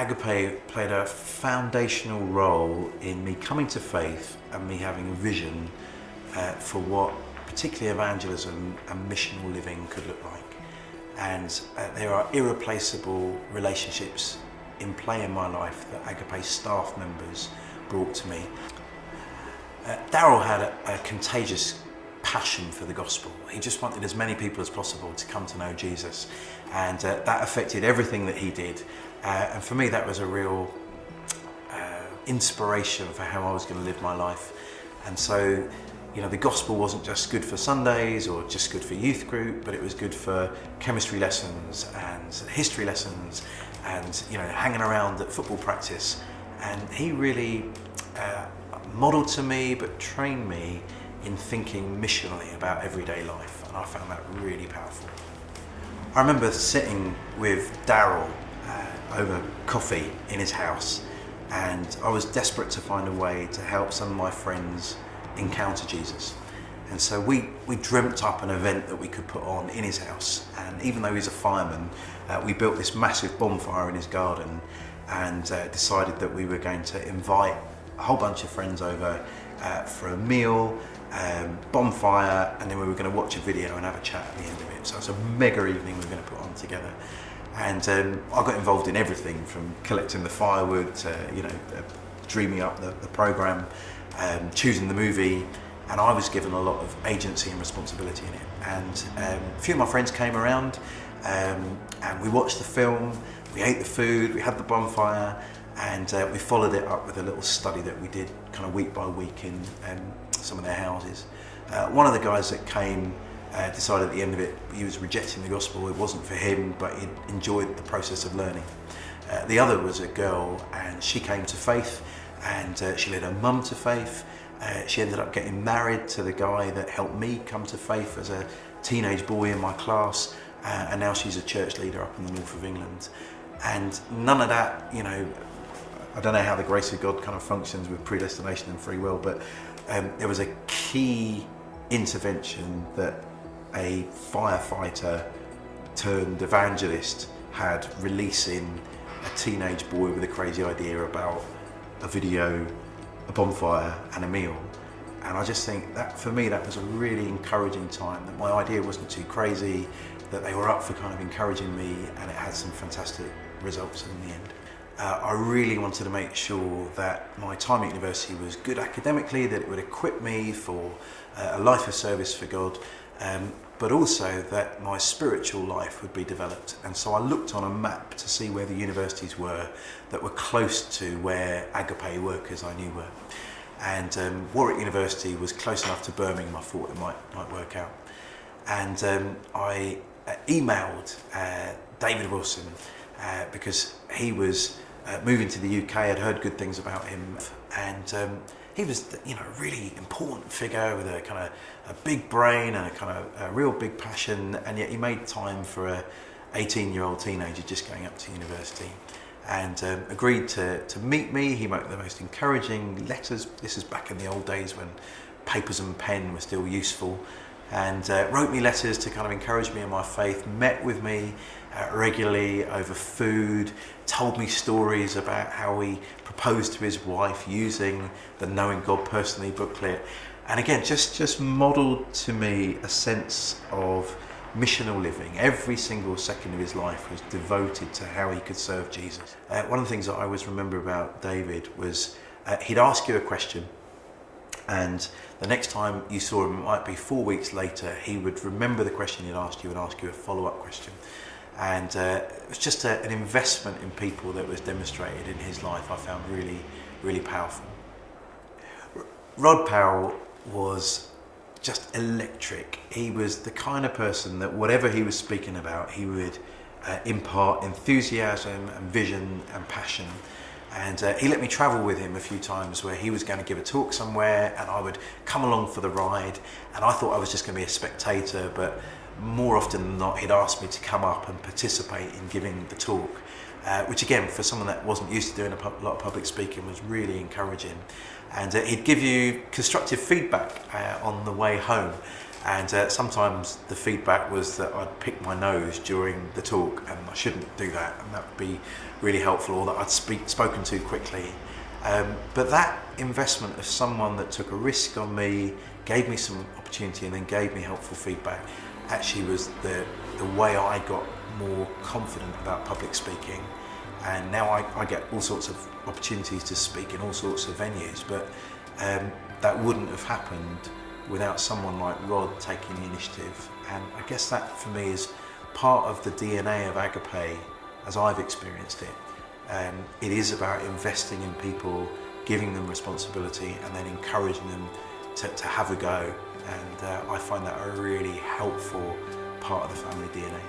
agape played a foundational role in me coming to faith and me having a vision for what particularly evangelism and missional living could look like. And there are irreplaceable relationships in play in my life that Agape staff members brought to me. Daryl had a contagious passion for the gospel. He just wanted as many people as possible to come to know Jesus, and that affected everything that he did. And for me, that was a real inspiration for how I was going to live my life. And so, you know, the gospel wasn't just good for Sundays or just good for youth group, but it was good for chemistry lessons and history lessons and, you know, hanging around at football practice. And he really modelled to me, but trained me in thinking missionally about everyday life. And I found that really powerful. I remember sitting with Daryl over coffee in his house, and I was desperate to find a way to help some of my friends encounter Jesus. And so we dreamt up an event that we could put on in his house. And even though he's a fireman, we built this massive bonfire in his garden and decided that we were going to invite a whole bunch of friends over for a meal, bonfire, and then we were going to watch a video and have a chat at the end of it. So it's a mega evening we were going to put on together. And I got involved in everything from collecting the firewood to, you know, dreaming up the programme, choosing the movie, and I was given a lot of agency and responsibility in it. And a few of my friends came around, and we watched the film, we ate the food, we had the bonfire, and we followed it up with a little study that we did kind of week by week in some of their houses. One of the guys that came decided at the end of it he was rejecting the gospel. It wasn't for him, but he enjoyed the process of learning. The other was a girl, and she came to faith, and she led her mum to faith. She ended up getting married to the guy that helped me come to faith as a teenage boy in my class, and now she's a church leader up in the north of England. And none of that, you know, I don't know how the grace of God kind of functions with predestination and free will, but there was a key intervention that a firefighter turned evangelist had, releasing a teenage boy with a crazy idea about a video, a bonfire and a meal. And I just think that for me that was a really encouraging time, that my idea wasn't too crazy, that they were up for kind of encouraging me, and it had some fantastic results in the end. I really wanted to make sure that my time at university was good academically, that it would equip me for a life of service for God, but also that my spiritual life would be developed. And so I looked on a map to see where the universities were that were close to where Agape workers I knew were. And Warwick University was close enough to Birmingham, I thought it might work out. And I emailed David Wilson because he was moving to the UK. I'd heard good things about him, and he was, you know, a really important figure with a kind of a big brain and a kind of a real big passion, and yet he made time for a 18-year-old teenager just going up to university, and agreed to meet me. He wrote the most encouraging letters. This is back in the old days when papers and pen were still useful, and wrote me letters to kind of encourage me in my faith, met with me regularly over food, told me stories about how he proposed to his wife using the Knowing God Personally booklet, and again just modelled to me a sense of missional living. Every single second of his life was devoted to how he could serve Jesus. One of the things that I always remember about David was he'd ask you a question, and the next time you saw him, it might be 4 weeks later, he would remember the question he'd asked you and ask you a follow-up question. And it was just an investment in people that was demonstrated in his life I found really, really powerful. Rod Powell was just electric. He was the kind of person that whatever he was speaking about, he would impart enthusiasm and vision and passion. And he let me travel with him a few times where he was going to give a talk somewhere, and I would come along for the ride, and I thought I was just going to be a spectator, but more often than not he'd ask me to come up and participate in giving the talk, which again, for someone that wasn't used to doing a lot of public speaking, was really encouraging. And he'd give you constructive feedback on the way home, And sometimes the feedback was that I'd pick my nose during the talk, and I shouldn't do that, and that would be really helpful, or that I'd spoken too quickly. But that investment of someone that took a risk on me, gave me some opportunity, and then gave me helpful feedback, actually was the way I got more confident about public speaking. And now I get all sorts of opportunities to speak in all sorts of venues, but that wouldn't have happened without someone like Rod taking the initiative. And I guess that for me is part of the DNA of Agape as I've experienced it. It is about investing in people, giving them responsibility, and then encouraging them to have a go. And I find that a really helpful part of the family DNA.